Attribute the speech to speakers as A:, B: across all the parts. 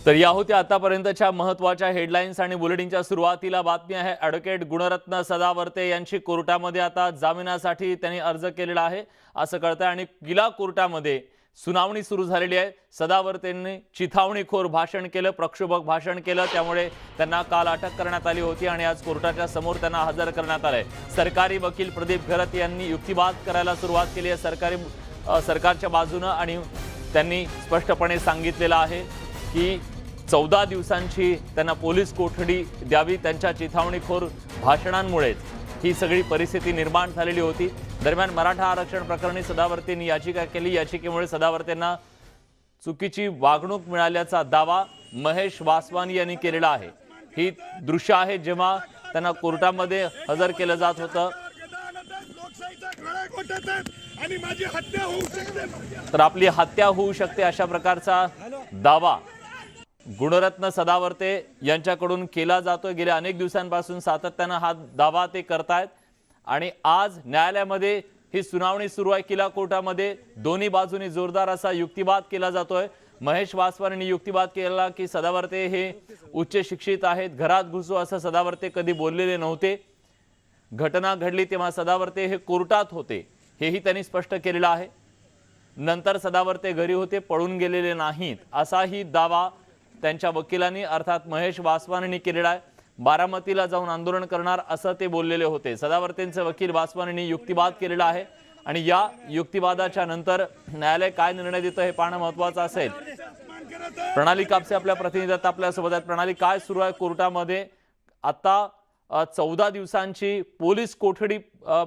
A: तर या होत्या आतापर्यंतच्या महत्त्वाच्या हेडलाईन्स आणि बुलेटिनच्या सुरुवातीला बातमी आहे ॲडव्होकेट गुणरत्न सदावर्ते यांची कोर्टामध्ये आता जामिनासाठी त्यांनी अर्ज केलेला आहे असं कळतंय आणि किला कोर्टामध्ये सुनावणी सुरू झालेली आहे। सदावर्तेंनी चिथावणीखोर भाषण केलं, प्रक्षोभक भाषण केलं, त्यामुळे त्यांना काल अटक करण्यात आली होती आणि आज कोर्टाच्या समोर त्यांना हजर करण्यात आले। सरकारी वकील प्रदीप घरत यांनी युक्तिवाद करायला सुरुवात केली आहे सरकारच्या बाजूने आणि त्यांनी स्पष्टपणे सांगितलेलं आहे की 14 दिवसांची त्यांना पोलीस कोठडी द्यावी। त्यांच्या चिथावणीखोर भाषणांमुळेच ही सगळी परिस्थिती निर्माण झालेली होती। दरम्यान मराठा आरक्षण प्रकरणी सदावर्तेंनी याचिका केली। याचिकेमुळे सदावर्तेंना चुकीची वागणूक मिळाल्याचा दावा महेश वासवानी यांनी केलेला आहे। ही दृश्य आहे जेव्हा त्यांना कोर्टामध्ये हजर केलं जात होतं तर आपली हत्या होऊ शकते अशा प्रकारचा दावा गुणरत्न सदावर्ते यांच्याकडून केला जातोय। गेल्या अनेक दिवसांपासून सातत्याने हा दावा ते करतायत आणि आज न्यायालयामध्ये ही सुनावणी सुरू आहे। किला कोर्टामध्ये दोन्ही बाजूंनी जोरदार असा युक्तिवाद केला जातोय। महेश वासवानींनी युक्तिवाद केला की सदावर्ते हे उच्च शिक्षित आहेत, घरात घुसू असं सदावर्ते कधी बोललेले नव्हते। घटना घडली तेव्हा सदावर्ते हे कोर्टात होते हेही त्यांनी स्पष्ट केलेलं आहे। नंतर सदावर्ते घरी होते, पळून गेलेले नाहीत असाही दावा त्यांच्या वकिलांनी अर्थात महेश वासवानींनी केलेला आहे। बारामतीला जाऊन आंदोलन करणार असं ते बोललेले होते। सदावर्तेंचे वकील वासवानींनी युक्तिवाद केलेला आहे आणि या युक्तिवादाच्या नंतर न्यायालय काय निर्णय देतं हे पाहणं महत्त्वाचं असेल। प्रणाली कापसे आपल्या प्रतिनिधीत आपल्या सोबत आहेत। प्रणाली, काय सुरू आहे कोर्टामध्ये? आता 14 दिवसांची पोलीस कोठडी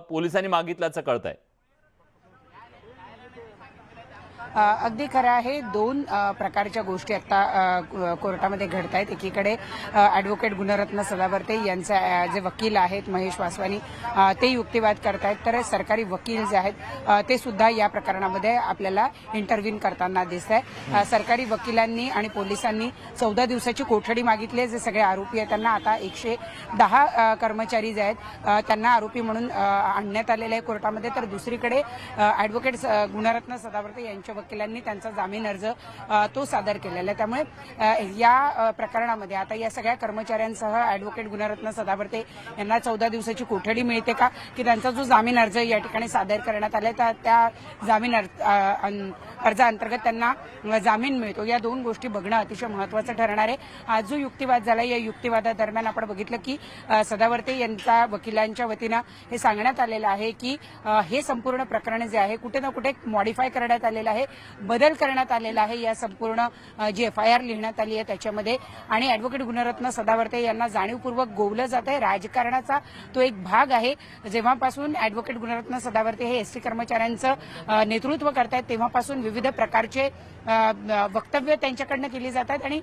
A: पोलिसांनी मागितल्याचं कळतंय।
B: अगदी खरं आहे। दोन प्रकारच्या गोष्टी आता कोर्टामध्ये घडत आहेत। एकीकडे ॲडव्होकेट गुणरत्न सदावर्ते यांचे जे वकील आहेत महेश वासवानी ते युक्तिवाद करतायत, तर सरकारी वकील जे आहेत ते सुद्धा या प्रकरणामध्ये आपल्याला इंटरव्ह्यू करताना दिसत आहे। सरकारी वकिलांनी आणि पोलिसांनी 14 दिवसाची कोठडी मागितली आहे। जे सगळे आरोपी आहेत त्यांना आता 110 कर्मचारी जे आहेत त्यांना आरोपी म्हणून आणण्यात आलेले आहे कोर्टामध्ये। तर दुसरीकडे ॲडव्होकेट गुणरत्न सदावर्ते यांच्या वकिलांनी त्यांचा जामीन अर्ज तो सादर केलेला आहे। त्यामुळे या प्रकरणामध्ये आता या सगळ्या कर्मचाऱ्यांसह ॲडव्होकेट गुणरत्न सदावर्ते यांना 14 दिवसाची कोठडी मिळते का, की त्यांचा जो जामीन अर्ज या ठिकाणी सादर करण्यात आला तर त्या जामीन अर्जाअंतर्गत त्यांना जामीन मिळतो, या दोन गोष्टी बघणं अतिशय महत्त्वाचं ठरणार आहे। आज जो युक्तिवाद झाला या युक्तिवादादरम्यान आपण बघितलं की सदावर्ते यांच्या वकिलांच्या वतीनं हे सांगण्यात आलेलं आहे की हे संपूर्ण प्रकरण जे आहे कुठे ना कुठे मॉडिफाय करण्यात आलेलं आहे, बदल करण्यात आलेला आहे या संपूर्ण जी FIR लिहिण्यात आली आहे त्याच्यामध्ये। आणि ॲडव्होकेट गुणरत्न सदावर्ते यांना जाणीवपूर्वक गोवलं जात आहे, राजकारणाचा तो एक भाग आहे। जेव्हापासून ॲडव्होकेट गुणरत्न सदावर्ते हे ST कर्मचाऱ्यांचं नेतृत्व करतायत तेव्हापासून विविध प्रकारचे वक्तव्य त्यांच्याकडनं केली जातात आणि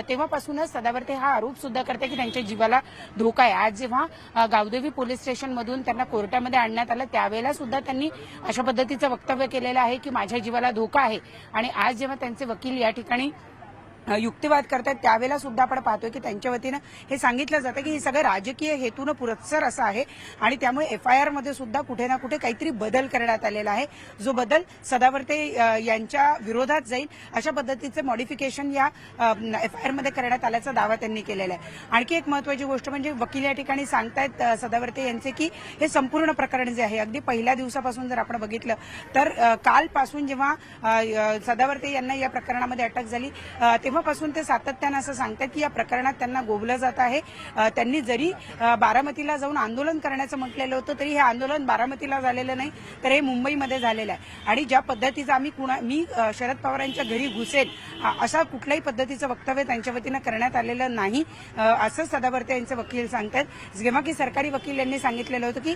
B: तेव्हापासूनच सदावर्ते हा आरोप सुद्धा करते की त्यांच्या जीवाला धोका आहे। आज जेव्हा गावदेवी पोलीस स्टेशनमधून त्यांना कोर्टामध्ये आणण्यात आलं त्यावेळेला सुद्धा त्यांनी अशा पद्धतीचं वक्तव्य केलेलं आहे की माझ्या जीवाला धोका आहे। आणि आज जेव्हा त्यांचे वकील या ठिकाणी युक्तिवाद करतात त्यावेळेला सुद्धा आपण पाहतोय की त्यांच्या वतीनं हे सांगितलं जातं की हे सगळं राजकीय हेतून पुरस्सर असं आहे आणि त्यामुळे FIR मध्ये सुद्धा कुठे ना कुठे काहीतरी बदल करण्यात आलेला आहे, जो बदल सदावर्ते यांच्या विरोधात जाईल अशा पद्धतीचे मॉडिफिकेशन या FIR मध्ये करण्यात आल्याचा दावा त्यांनी केलेला आहे। आणखी एक महत्त्वाची गोष्ट म्हणजे वकील या ठिकाणी सांगतायत सदावर्ते यांचे की हे संपूर्ण प्रकरण जे आहे अगदी पहिल्या दिवसापासून जर आपण बघितलं तर कालपासून जेव्हा सदावर्ते यांना या प्रकरणामध्ये अटक झाली तेव्हापासून ते सातत्यानं असं सांगतात की या प्रकरणात त्यांना गोवलं जात आहे। त्यांनी जरी बारामतीला जाऊन आंदोलन करण्याचं म्हटलेलं होतं तरी हे आंदोलन बारामतीला झालेलं नाही तर हे मुंबईमध्ये झालेलं आहे। आणि ज्या पद्धतीचं मी शरद पवारांच्या घरी घुसेन अशा कुठल्याही पद्धतीचं वक्तव्य त्यांच्या वतीनं करण्यात आलेलं नाही असं सदावर्ते यांचे वकील सांगतात। जेव्हा की सरकारी वकील यांनी सांगितलेलं होतं की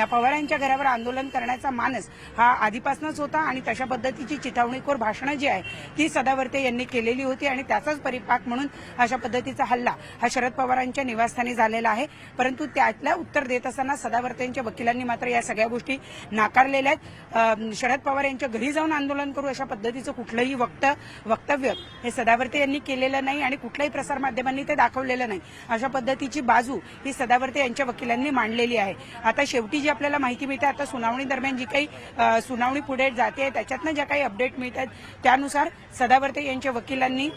B: पवारांच्या घरावर आंदोलन करण्याचा मानस हा आधीपासूनच होता आणि तशा पद्धतीची चिथावणीखोर भाषणं जी आहे ती सदावर्ते यांनी केलेली होती आणि त्याचाच परिपाक म्हणून अशा पद्धतीचा हल्ला हा शरद पवारांच्या निवासस्थानी झालेला आहे। परंतु त्यातल्या उत्तर देत असताना सदावर्तेंच्या वकिलांनी मात्र या सगळ्या गोष्टी नाकारलेल्या आहेत। शरद पवार यांच्या घरी जाऊन आंदोलन करू अशा पद्धतीचं कुठलंही वक्तव्य हे सदावर्ते यांनी केलेलं नाही आणि कुठल्याही प्रसारमाध्यमांनी ते दाखवलेलं नाही अशा पद्धतीची बाजू ही सदावर्ते यांच्या वकिलांनी मांडलेली आहे। आता शेवटी जी आपल्याला माहिती मिळते आता सुनावणी दरम्यान जी काही सुनावणी पुढे जाते त्याच्यातनं ज्या काही अपडेट मिळतात त्यानुसार सदावर्ते यांच्या वकिलांनी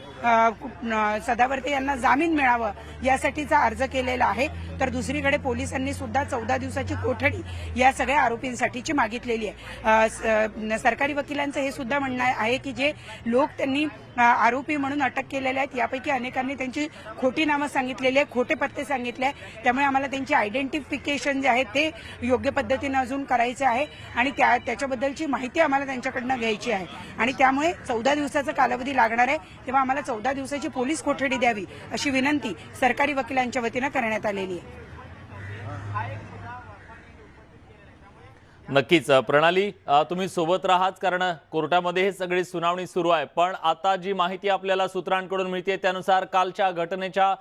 B: सदावर्ते यांना जामीन मिळावं यासाठीचा अर्ज केलेला आहे। तर दुसरीकडे पोलिसांनी सुद्धा 14 दिवसाची कोठडी या सगळ्या आरोपींसाठीची मागितलेली आहे। सरकारी वकिलांचं हे सुद्धा म्हणणं आहे की जे लोक त्यांनी आरोपी म्हणून अटक केलेले आहेत यापैकी अनेकांनी त्यांची खोटी नावं सांगितलेली आहे, खोटे पत्ते सांगितले आहे। त्यामुळे आम्हाला त्यांची आयडेंटिफिकेशन जे आहे ते योग्य पद्धतीने अजून करायचे आहे आणि त्याच्याबद्दलची माहिती आम्हाला त्यांच्याकडनं घ्यायची आहे आणि त्यामुळे 14 दिवसाचा कालावधी लागणार आहे। तेव्हा आम्हाला 14 दिवसाची पोलीस कोठडी द्यावी अशी विनंती सरकारी वकिलांच्या वतीनं करण्यात आलेली आहे।
A: नक्कीच प्रणाली, तुम्ही सोबत राहात कारण कोर्टामध्ये हे सगळी सुनावणी सुरू आहे। पण आता जी माहिती आपल्याला सूत्रांकडून मिळते त्यानुसार कालच्या घटनेच्या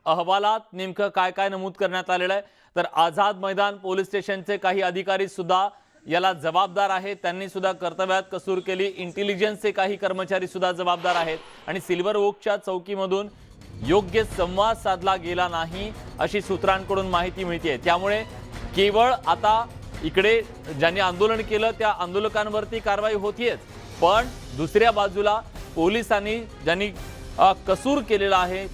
A: अहवालात नेमकं काय काय नमूद करण्यात आलेलं आहे, तर आझाद मैदान पोलीस स्टेशनचे काही अधिकारी सुद्धा याला जबाबदार आहेत, त्यांनी सुद्धा कर्तव्यात कसूर केली। इंटेलिजन्सचे काही कर्मचारी सुद्धा जबाबदार आहेत आणि सिल्वर ओकच्या चौकीमधून योग्य संवाद साधला गेला नाही अशी सूत्रांकडून माहिती मिळते। त्यामुळे केवळ आता इकडे ज्यांनी आंदोलन केलं त्या आंदोलकांवरती कारवाई होतीयच, पण दुसऱ्या बाजूला पोलिसांनी ज्यांनी कसूर केलेला आहे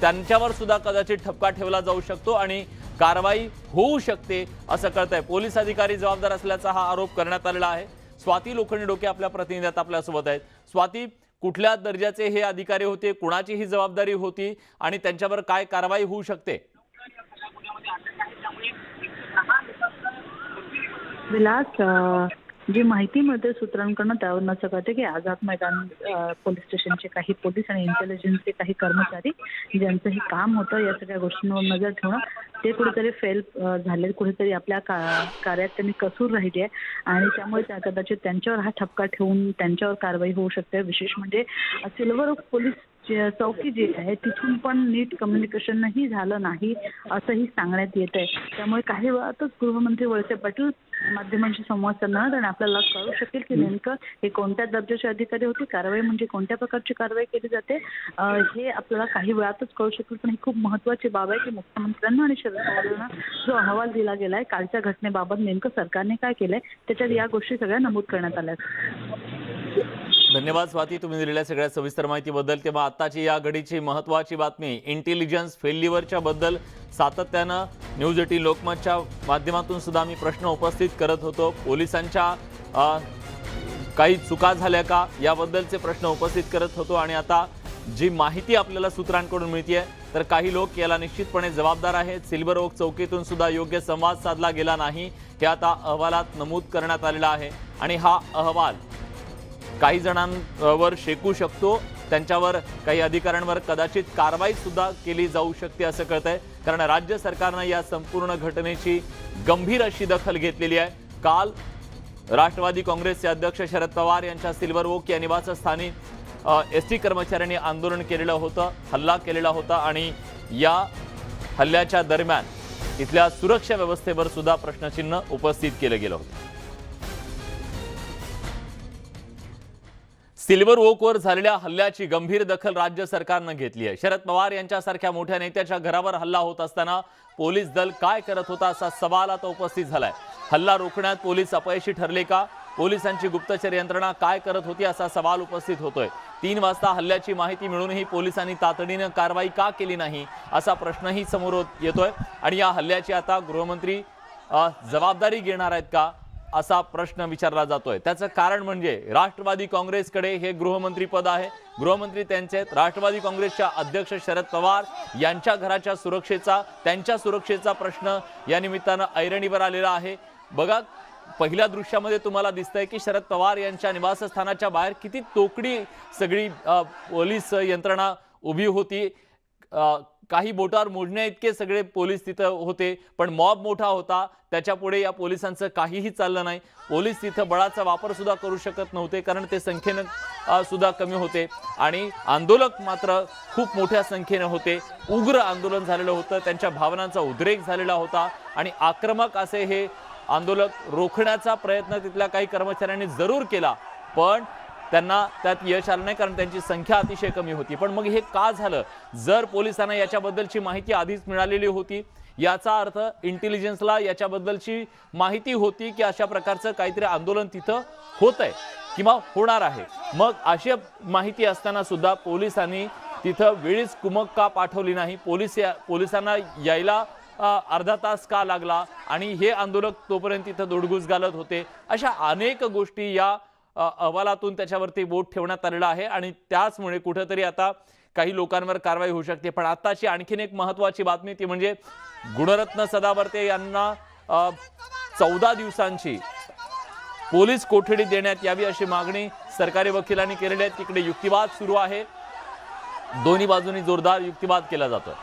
A: त्यांच्यावर सुद्धा कदाचित ठपका ठेवला जाऊ शकतो आणि कारवाई होऊ शकते असं कळतंय। पोलीस अधिकारी जबाबदार असल्याचा हा आरोप करण्यात आलेला आहे। स्वाती लोखंडे डोके आपल्या प्रतिनिधी आपल्यासोबत आहेत। स्वाती, कुठल्या दर्जाचे हे अधिकारी होते, कुणाची ही जबाबदारी होती आणि त्यांच्यावर काय कारवाई होऊ शकते?
C: विलास, जी माहिती मिळते सूत्रांकडून त्यावरून असं कळते की आझाद मैदान पोलीस स्टेशनचे काही पोलीस आणि इंटेलिजन्सचे काही कर्मचारी ज्यांचं हे काम होतं या सगळ्या गोष्टींवर नजर ठेवणं ते कुठेतरी फेल झाले, कुठेतरी आपल्या कार्यात त्यांनी कसूर राहिली आहे आणि त्यामुळे कदाचित त्यांच्यावर हा ठपका ठेवून त्यांच्यावर कारवाई होऊ शकते। विशेष म्हणजे सिल्वर ओक पोलीस चौकी जी आहे तिथून पण नीट कम्युनिकेशनही झालं नाही असंही सांगण्यात येत आहे। त्यामुळे काही वेळातच गृहमंत्री वळसे पाटील माध्यमांशी संवाद साधणार आणि आपल्याला कळू शकेल की नेमकं हे कोणत्या दर्जाचे अधिकारी होते, कारवाई म्हणजे कोणत्या प्रकारची कारवाई केली जाते हे आपल्याला काही वेळातच कळू शकेल। पण ही खूप महत्त्वाची बाब आहे की मुख्यमंत्र्यांना आणि शरद पवारांना जो अहवाल दिला गेलाय कालच्या घटनेबाबत नेमकं सरकारने काय केलंय त्याच्यात या गोष्टी सगळ्या नमूद करण्यात आल्या।
A: धन्यवाद स्वाती, तुम्ही दिलेल्या सगळ्या सविस्तर माहितीबद्दल। तेव्हा आताची या घडीची महत्त्वाची बातमी इंटेलिजन्स फेल्युअरच्या बद्दल सातत्यानं न्यूज 18 लोकमतच्या माध्यमातून सुद्धा आम्ही प्रश्न उपस्थित करत होतो। पोलिसांच्या काही चुका झाल्या का याबद्दलचे प्रश्न उपस्थित करत होतो आणि आता जी माहिती आपल्याला सूत्रांकडून मिळते तर काही लोक याला निश्चितपणे जबाबदार आहेत। सिल्वर ओक चौकीतून सुद्धा योग्य संवाद साधला गेला नाही हे आता अहवालात नमूद करण्यात आलेला आहे आणि हा अहवाल काही जणांवर शेकू शकतो, त्यांच्यावर काही अधिकाऱ्यांवर कदाचित कारवाई सुद्धा केली जाऊ शकते असं कळतंय कारण राज्य सरकारनं या संपूर्ण घटनेची गंभीर अशी दखल घेतलेली आहे। काल राष्ट्रवादी काँग्रेसचे अध्यक्ष शरद पवार यांच्या सिल्वर ओक या निवासस्थानी एसटी कर्मचाऱ्यांनी आंदोलन केलेलं होतं, हल्ला केलेला होता आणि या हल्ल्याच्या दरम्यान इथल्या सुरक्षा व्यवस्थेवर सुद्धा प्रश्नचिन्ह उपस्थित केलं गेलं होतं। सिल्वर ओकवर झालेल्या हल्ल्याची गंभीर दखल राज्य सरकारनं घेतली आहे। शरद पवार यांच्यासारख्या मोठ्या नेत्याच्या घरावर हल्ला होत असताना पोलीस दल काय करत होता असा सवाल आता उपस्थित झालाय। हल्ला रोखण्यात पोलीस अपयशी ठरले का? पोलिसांची गुप्तचर यंत्रणा काय करत होती असा सवाल उपस्थित होतोय। 3 वाजता हल्ल्याची माहिती मिळूनही पोलिसांनी तातडीनं कारवाई का केली नाही असा प्रश्नही समोर येतोय आणि या हल्ल्याची आता गृहमंत्री जबाबदारी घेणार आहेत का असा प्रश्न विचारला जातोय। त्याचं कारण म्हणजे राष्ट्रवादी काँग्रेसकडे हे गृहमंत्री पद आहे, गृहमंत्री त्यांचे आहेत। राष्ट्रवादी काँग्रेसच्या अध्यक्ष शरद पवार यांच्या घराच्या सुरक्षेचा, त्यांच्या सुरक्षेचा प्रश्न या निमित्तानं ऐरणीवर आलेला आहे। बघा, पहिल्या दृश्यामध्ये तुम्हाला दिसतंय की शरद पवार यांच्या निवासस्थानाच्या बाहेर किती तोकडी सगळी पोलीस यंत्रणा उभी होती। काही बोटावर मोजण्या इतके सगळे पोलीस तिथं होते, पण मॉब मोठा होता, त्याच्या पुढे या पोलिसांचं काहीही चाललं नाही। पोलीस तिथं बळाचा वापर सुद्धा करू शकत नव्हते कारण ते संख्येनं सुद्धा कमी होते आणि आंदोलक मात्र खूप मोठ्या संख्येने होते। उग्र आंदोलन झालेलं होतं, त्यांच्या भावनांचा उद्रेक झालेला होता आणि आक्रमक असे हे आंदोलक रोखण्याचा प्रयत्न तिथल्या काही कर्मचाऱ्यांनी जरूर केला, पण त्यांना त्यात यश आलं नाही कारण त्यांची संख्या अतिशय कमी होती। पण मग हे का झालं? जर पोलिसांना याच्याबद्दलची माहिती आधीच मिळालेली होती याचा अर्थ इंटेलिजन्सला याच्याबद्दलची माहिती होती की अशा प्रकारचं काहीतरी आंदोलन तिथं होतंय किंवा होणार आहे. मग अशी माहिती असताना सुद्धा पोलिसांनी तिथं वेळीच कुमक का पाठवली नाही, पोलिसांना यायला अर्धा तास का लागला आणि हे आंदोलक तोपर्यंत तिथं धुडगूस घालत होते, अशा अनेक गोष्टी या अहवालातून त्याच्यावरती बोट ठेवण्यात आलेला आहे आणि त्याचमुळे कुठेतरी आता काही लोकांवर कारवाई होऊ शकते. पण आताची आणखीन एक महत्त्वाची बातमी ती म्हणजे गुणरत्न सदावर्ते यांना 14 दिवसांची पोलीस कोठडी देण्यात यावी अशी मागणी सरकारी वकिलांनी केलेली आहे. तिकडे युक्तिवाद सुरू आहे, दोन्ही बाजूंनी जोरदार युक्तिवाद केला जातोय.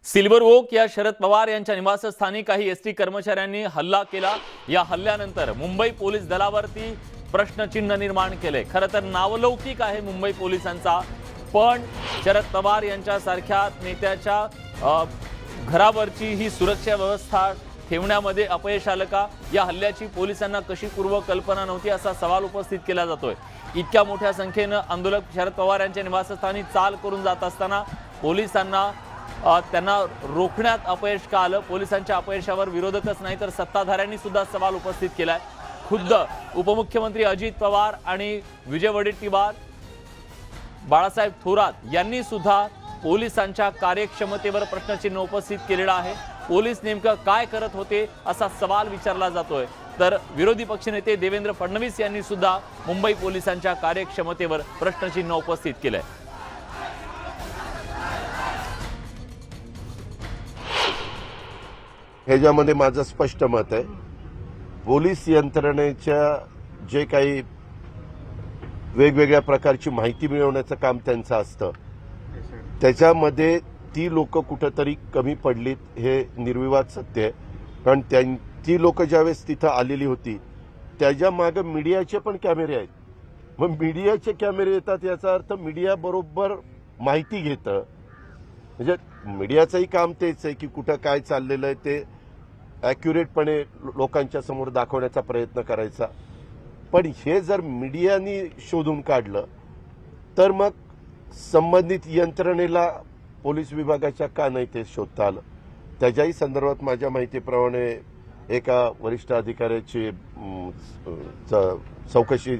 A: सिल्वर ओक या शरद पवार यांच्या निवासस्थानी काही एसटी कर्मचाऱ्यांनी हल्ला केला. या हल्ल्यानंतर मुंबई पोलीस दलावरती प्रश्नचिन्ह निर्माण केले. खरं तर नावलौकिक आहे मुंबई पोलिसांचा, पण शरद पवार यांच्यासारख्या नेत्याच्या घरावरची ही सुरक्षा व्यवस्था ठेवण्यामध्ये अपयश आलं का? या हल्ल्याची पोलिसांना कशी पूर्वकल्पना नव्हती असा सवाल उपस्थित केला जातोय. इतक्या मोठ्या संख्येनं आंदोलक शरद पवार यांच्या निवासस्थानी चाल करून जात असताना पोलिसांना त्यांना रोखण्यात अपयश का आलं? पोलिसांच्या अपयशावर विरोधकच नाही तर सत्ताधाऱ्यांनी सुद्धा सवाल उपस्थित केलाय. खुद्द उपमुख्यमंत्री अजित पवार आणि विजय वडेट्टीवार, बाळासाहेब थोरात यांनी सुद्धा पोलिसांच्या कार्यक्षमतेवर प्रश्नचिन्ह उपस्थित केलेला आहे. पोलीस नेमकं काय करत होते असा सवाल विचारला जातोय. तर विरोधी पक्षनेते देवेंद्र फडणवीस यांनी सुद्धा मुंबई पोलिसांच्या कार्यक्षमतेवर प्रश्नचिन्ह उपस्थित केलंय.
D: ह्याच्यामध्ये माझं स्पष्ट मत आहे, पोलीस यंत्रणेच्या जे काही वेगवेगळ्या प्रकारची माहिती मिळवण्याचं काम त्यांचं असतं त्याच्यामध्ये ती लोक कुठंतरी कमी पडलीत हे निर्विवाद सत्य आहे. कारण ती लोक ज्यावेळेस तिथं आलेली होती त्याच्या मागे मीडियाचे पण कॅमेरे आहेत. मग मीडियाचे कॅमेरे येतात याचा अर्थ मीडिया बरोबर माहिती घेतं. म्हणजे मीडियाचंही काम तेच आहे की कुठं काय चाललेलं आहे ते ॲक्युरेटपणे लोकांच्या समोर दाखवण्याचा प्रयत्न करायचा. पण हे जर मीडियानी शोधून काढलं तर मग संबंधित यंत्रणेला पोलीस विभागाच्या का नाही ते शोधता आलं? त्याच्याही संदर्भात माझ्या माहितीप्रमाणे एका वरिष्ठ अधिकाऱ्याची चौकशी,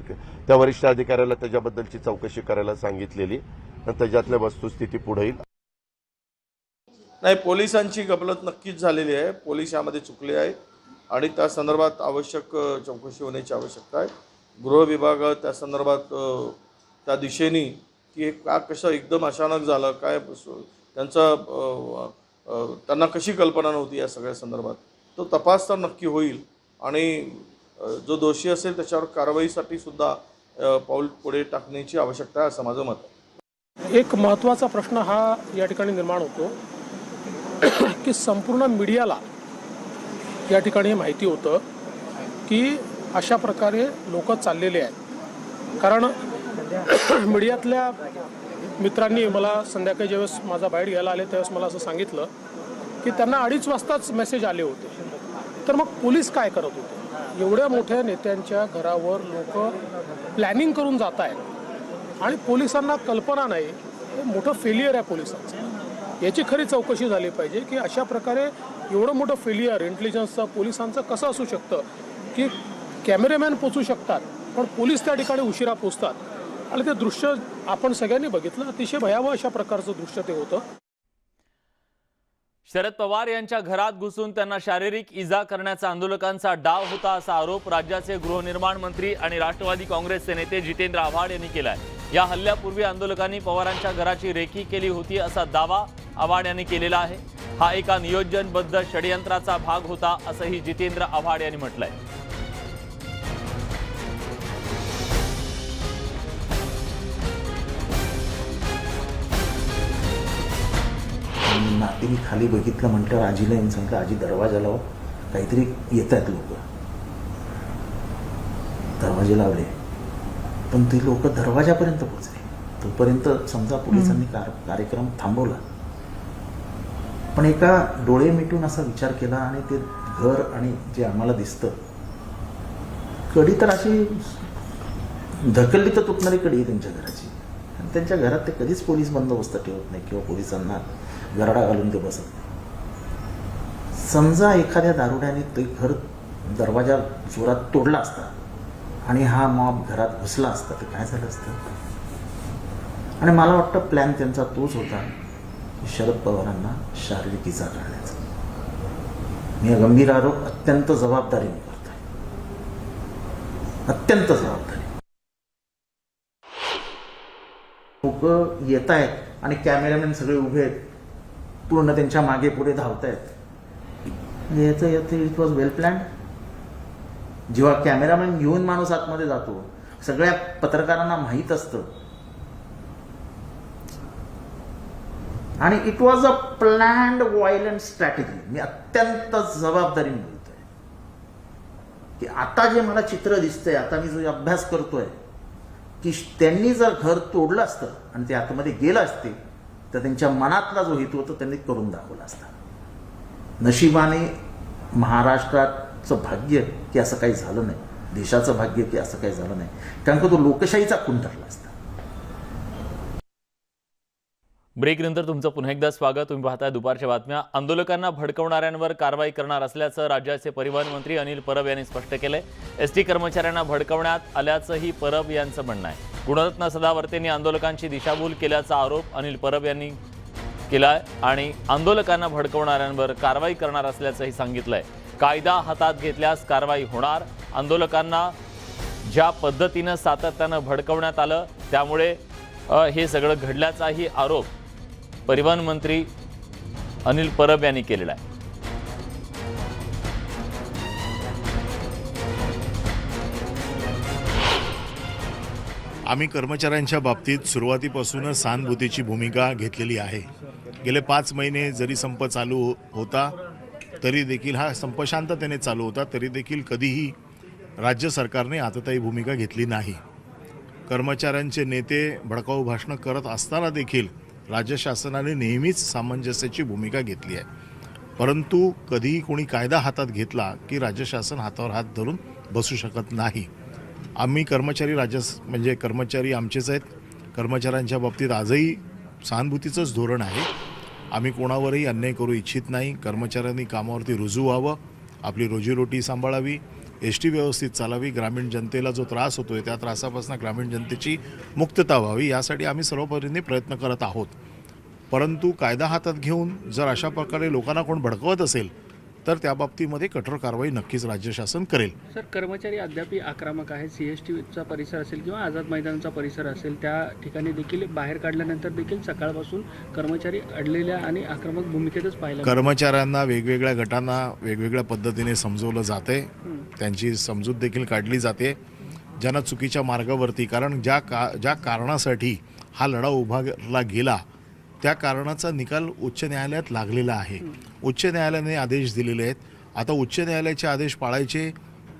D: त्या वरिष्ठ अधिकाऱ्याला त्याच्याबद्दलची चौकशी करायला सांगितलेली आणि त्याच्यातल्या वस्तुस्थिती पुढे येईल.
E: नाही, पोलिसांची गफलत नक्कीच झालेली आहे. पोलीस यामध्ये चुकले आहेत आणि त्या संदर्भात आवश्यक चौकशी होण्याची आवश्यकता आहे. गृह विभाग त्या संदर्भात त्या दिशेने की का कसं एकदम अचानक झालं, काय त्यांना कशी कल्पना नव्हती या सगळ्या संदर्भात, तो तपास तर नक्की होईल आणि जो दोषी असेल त्याच्यावर कारवाईसाठी सुद्धा पाऊल पुढे टाकण्याची आवश्यकता आहे असं माझं मत आहे.
F: एक महत्त्वाचा प्रश्न हा या ठिकाणी निर्माण होतो की संपूर्ण मीडियाला या ठिकाणी माहिती होतं की अशा प्रकारे लोक चाललेले आहेत. कारण मीडियातल्या मित्रांनी मला संध्याकाळी ज्यावेळेस माझा बाईट घ्यायला आले त्यावेळेस मला असं सांगितलं की त्यांना 2:30 वाजताच मेसेज आले होते. तर मग पोलीस काय करत होते? एवढ्या मोठ्या नेत्यांच्या घरावर लोक प्लॅनिंग करून जात आहेत आणि पोलिसांना कल्पना नाही. हे मोठं फेलियर आहे पोलिसांचं. याची खरी चौकशी झाली पाहिजे की अशा प्रकारे एवढं मोठं फेलियर इंटेलिजन्सचं पोलिसांचं कसं असू शकतं की कॅमेरामॅन पोचू शकतात पण पोलीस त्या ठिकाणी उशिरा पोचतात आणि ते दृश्य आपण सगळ्यांनी बघितलं. अतिशय भयावह अशा प्रकारचं दृश्य ते होतं.
A: शरद पवार यांच्या घरात घुसून त्यांना शारीरिक इजा करण्याचा आंदोलकांचा डाव होता असा आरोप राज्याचे गृहनिर्माण मंत्री आणि राष्ट्रवादी काँग्रेसचे नेते जितेंद्र आव्हाड यांनी केलाय. या हल्ल्यापूर्वी आंदोलकांनी पवारांच्या घराची रेकी केली होती असा दावा आव्हाड यांनी केलेला आहे. हा एका नियोजनबद्ध षडयंत्राचा भाग होता असंही जितेंद्र आव्हाड यांनी म्हटलंय.
G: नातीने खाली बघितलं म्हटल्यावर आजीला येऊन सांगितलं, आजी दरवाजा लाव, काहीतरी येत आहेत लोक. दरवाजे लावले पण ते लोक दरवाजापर्यंत पोहोचले. तोपर्यंत समजा पोलिसांनी कार्यक्रम थांबवला. पण एका डोळे मिटून असा विचार केला आणि ते घर आणि जे आम्हाला दिसतं कडी तर अशी ढकलली तर तुटणारी कडी आहे त्यांच्या घराची, आणि त्यांच्या घरात ते कधीच पोलीस बंदोबस्त ठेवत नाही किंवा पोलिसांना गराडा घालून ते बसत नाही. समजा एखाद्या दारुड्याने ते घर दरवाजा जोरात तोडला असता आणि हा मॉब घरात घुसला असता तर काय झालं असतं. आणि मला वाटतं प्लॅन त्यांचा तोच होता की शरद पवारांना शारीरिक इजा करण्याचा. मी हा गंभीर आरोप अत्यंत जबाबदारीने करतोय, अत्यंत जबाबदारी. लोक येत आहेत आणि कॅमेरामॅन सगळे उभे आहेत, पूर्ण त्यांच्या मागे पुढे धावत आहेत. याचं इट वॉज वेल प्लॅन्ड. जेव्हा कॅमेरामॅन घेऊन माणूस आतमध्ये जातो, सगळ्या पत्रकारांना माहीत असतं, आणि it was a planned violent strategy. मी अत्यंत जबाबदारीने बोलतोय की आता जे मला चित्र दिसतंय, आता मी जो अभ्यास करतोय, की त्यांनी जर घर तोडलं असतं आणि ते आतमध्ये गेलं असते तर त्यांच्या मनातला जो हेतू होता त्यांनी करून दाखवला असता. नशिबाने महाराष्ट्राचं भाग्य की असं काही झालं नाही, देशाचं भाग्य की असं काही झालं नाही, कारण का तो लोकशाहीचा खून ठरला असता.
A: ब्रेकनंतर तुमचं पुन्हा एकदा स्वागत. तुम्ही पाहताय दुपारच्या बातम्या. आंदोलकांना भडकवणाऱ्यांवर कारवाई करणार असल्याचं राज्याचे परिवहन मंत्री अनिल परब यांनी स्पष्ट केलंय. एसटी कर्मचाऱ्यांना भडकवण्यात आल्याचंही परब यांचं म्हणणं आहे. गुणरत्न सदावर्तेंनी आंदोलकांची दिशाभूल केल्याचा आरोप अनिल परब यांनी केलाय आणि आंदोलकांना भडकवणाऱ्यांवर कारवाई करणार असल्याचंही सांगितलंय. कायदा हातात घेतल्यास कारवाई होणार. आंदोलकांना ज्या पद्धतीनं सातत्यानं भडकवण्यात आलं त्यामुळे हे सगळं घडल्याचाही आरोप परिवहन मंत्री अनिल परब यांनी केलेला आहे.
H: आम्ही कर्मचाऱ्यांच्या बाबतीत सुरुवातीपासूनच सहानुभूतीची भूमिका घेतलेली आहे. गेले 5 महिने जरी संप चालू होता तरी देखील, हा संप शांततेने चालू होता तरी देखील कधीही राज्य सरकारने आततायी भूमिका घेतली नाही. कर्मचाऱ्यांचे नेते भडकाऊ भाषणं करत असताना देखील राज्य शासनाने नेहमीच सामंजस्याची भूमिका घेतली आहे. परंतु कधीही कोणी कायदा हातात घेतला की राज्य शासन हातावर हात धरून बसू शकत नाही. आम्ही कर्मचारी म्हणजे कर्मचारी आमचेच आहेत. कर्मचाऱ्यांच्या बाबतीत आजही सहानुभूतीचंच धोरण आहे. आम्ही कोणावरही अन्याय करू इच्छित नाही. कर्मचाऱ्यांनी कामावरती रुजू व्हावं, आपली रोजीरोटी सांभाळावी, एसटी व्यवस्थित चालावी, ग्रामीण जनतेला जो त्रास होतोय त्या त्रासापासून ग्रामीण जनतेची मुक्तता व्हावी, यासाठी आम्ही सर्व परीने प्रयत्न करत आहोत. परंतु कायदा हातात घेऊन जर अशा प्रकारे लोकांना कोण भडकवत असेल तर त्या बाबतीमध्ये कठोर कारवाई नक्कीच राज्य शासन करेल.
I: सर, कर्मचारी अद्याप आक्रमक आहेत. सीएसटीचा परिसर असेल किंवा आझाद मैदानाचा परिसर असेल त्या ठिकाणी देखील बाहेर काढल्यानंतर देखील सकाळपासून कर्मचारी अडलेल्या आणि आक्रमक भूमिकेतच पाहिलं.
H: कर्मचाऱ्यांना वेगवेगळ्या गटांना वेगवेगळ्या पद्धतीने समजवलं जाते, त्यांची समजूत देखील काढली जाते. ज्यांना चुकीच्या मार्गावरती, कारण ज्या कारणासाठी हा लढा उभारला गेला त्या कारणाचा निकाल उच्च न्यायालयात लागलेला आहे. उच्च न्यायालयाने आदेश दिलेले आहेत. आता उच्च न्यायालयाचे आदेश पाळायचे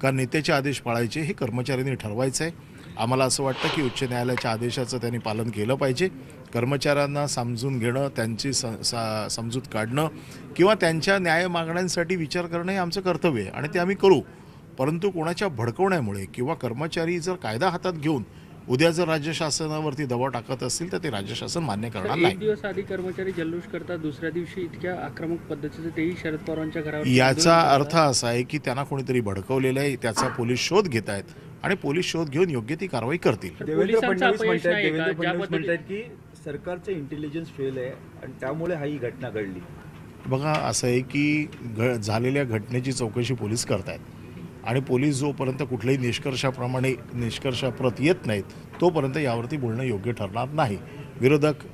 H: का नेत्याचे आदेश पाळायचे हे कर्मचाऱ्यांनी ठरवायचं आहे. आम्हाला असं वाटतं की उच्च न्यायालयाच्या आदेशाचं त्यांनी पालन केलं पाहिजे. कर्मचाऱ्यांना समजून घेणं, त्यांची समजूत काढणं किंवा त्यांच्या न्याय मागण्यांसाठी विचार करणं हे आमचं कर्तव्य आहे आणि ते आम्ही करू. परंतु कोणाच्या भडकवण्यामुळे किंवा कर्मचारी जर कायदा हातात घेऊन उद्या जर राज्य शासनावरती दबाव टाकत असतील तर ते राज्य शासन मान्य करणार नाही.
I: एक दिवस आधी कर्मचारी जल्लोष करतात, दुसऱ्या दिवशी इतक्या आक्रमक पद्धतीचं तेही शरद पवारांच्या घरावर.
H: याचा अर्थ असा आहे की त्यांना कोणीतरी भडकवलेलं आहे, त्याचा पोलीस शोध घेत आहेत आणि पोलीस शोध घेऊन योग्य ती कारवाई करतील.
J: देवेंद्र फडणवीस म्हणतात की सरकारचं इंटेलिजन्स फेल आहे आणि त्यामुळे ही घटना घडली.
H: बघा, असं आहे की झालेल्या घटनेची चौकशी पोलीस करतायत आणि पोलीस जोपर्यंत कुठल्याही निष्कर्षाप्रत येत नाहीत तोपर्यंत यावरती बोलणं योग्य ठरणार नाही. विरोधक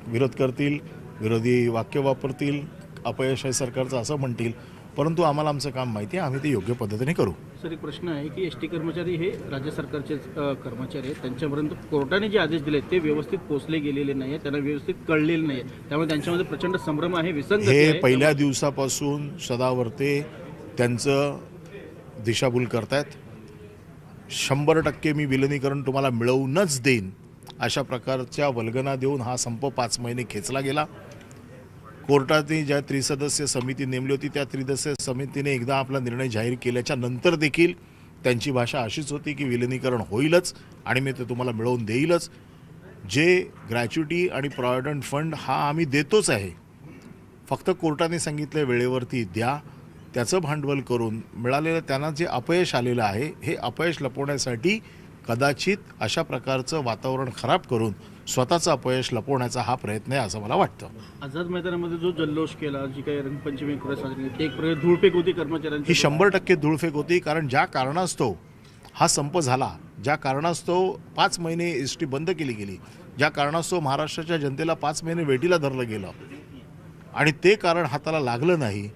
H: विरोध करतील, विरोधी वाक्य वापरतील, अपयश आहे सरकारचं असं म्हणतील, परंतु आम्हाला आमचं काम माहिती आहे, आम्ही ते योग्य पद्धतीने करू.
K: सर, एक प्रश्न आहे की एसटी कर्मचारी हे राज्य सरकारचे कर्मचारी आहेत, त्यांच्यापर्यंत कोर्टाने जे आदेश दिले ते व्यवस्थित पोहोचले गेलेले नाही, त्यांना व्यवस्थित कळलेले नाही, त्यामुळे त्यांच्यामध्ये प्रचंड संभ्रम आहे, विसंगती आहे.
H: हे पहिल्या दिवसापासून सदावर्ते त्यांचं दिशाभूल करतायत. 100% मी विलिनीकरण तुम्हाला मिळवूनच देईन अशा प्रकारच्या वल्गना देऊन हा संप 5 महिने खेचला गेला. कोर्टाने ज्या त्रिसदस्य समिती नेमली होती त्या त्रिसदस्य समितीने एकदा आपला निर्णय जाहीर केल्याच्या नंतर देखील त्यांची भाषा अशीच होती की विलिनीकरण होईलच आणि मी ते तुम्हाला मिळवून देईलच. जे ग्रॅच्युटी आणि प्रॉव्हिडंट फंड हा आम्ही देतोच आहे, फक्त कोर्टाने सांगितलं वेळेवरती द्या. त्याचं भांडवल करून मिळालेलं त्यांना जे अपयश आलेलं आहे, हे अपयश लपवण्यासाठी कदाचित अशा प्रकारचं वातावरण खराब करून स्वतःचं अपयश लपवण्याचा हा प्रयत्न आहे असं मला वाटतं.
K: आझाद मैदानामध्ये जो जल्लोष केला, जी काही रंगपंचमी साजरी केली, ते एक प्रकारे धूळफेक होती कर्मचाऱ्यांची.
H: ही 100% धूळफेक होती. कारण ज्या कारणास्तव हा संप झाला, ज्या कारणास्तव 5 महिने ST बंद केली गेली, ज्या कारणास्तव महाराष्ट्राच्या जनतेला 5 महिने वेटीला धरलं गेलं आणि ते कारण हाताला लागलं नाही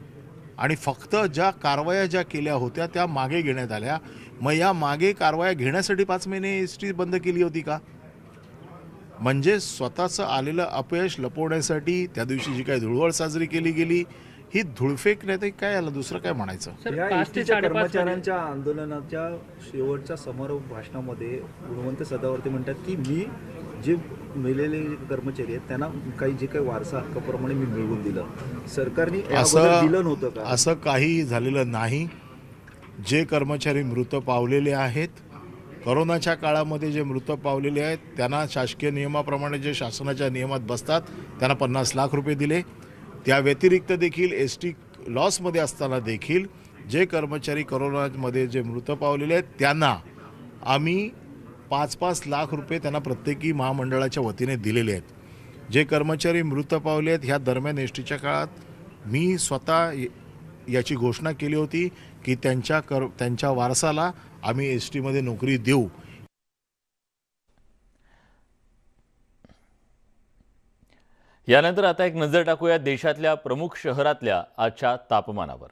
H: आणि फक्त ज्या कारवाया ज्या केल्या होत्या त्या मागे घेण्यात आल्या. मग या मागे कारवाया घेण्यासाठी 5 महिने ST बंद केली होती का? म्हणजे स्वतःचं आलेलं अपयश लपवण्यासाठी त्या दिवशी जी काही धुळवड साजरी केली गेली ही धुळफेक नाही तर काय, याला दुसरं काय म्हणायचं.
J: या
I: 5
J: एसटीच्या
I: ते 5.5
J: कर्मचाऱ्यांच्या आंदोलनाच्या शेवटच्या समारोप भाषणामध्ये गुणवंत सदावर्ते म्हणतात की मी जे मेलेले कर्मचारी आहेत त्यांना जे काही वारसा हक्काप्रमाणे मी मिळवून दिलं. सरकारने याबद्दल दिलं नव्हतं का?
H: असं काही झालेलं नाही. जे कर्मचारी मृत पावलेले आहेत, करोनाच्या काळामध्ये जे मृत पावलेले आहेत, त्यांना शासकीय नियमाप्रमाणे जे शासनाच्या नियमात बसतात त्यांना 50 लाख रुपये दिले. त्या व्यतिरिक्त देखील ST लॉसमध्ये असताना देखील जे कर्मचारी करोनामध्ये जे मृत पावलेले आहेत त्यांना आम्ही 5-5 लाख रुपये त्यांना प्रत्येकी महामंडळाच्या वतीने दिलेले आहेत. जे कर्मचारी मृत पावले आहेत ह्या दरम्यान STच्या काळात मी स्वतः याची घोषणा केली होती की त्यांच्या वारसाला आम्ही STमध्ये नोकरी देऊ.
A: यानंतर आता एक नजर टाकूया देशातल्या प्रमुख शहरातल्या आजच्या तापमानावर.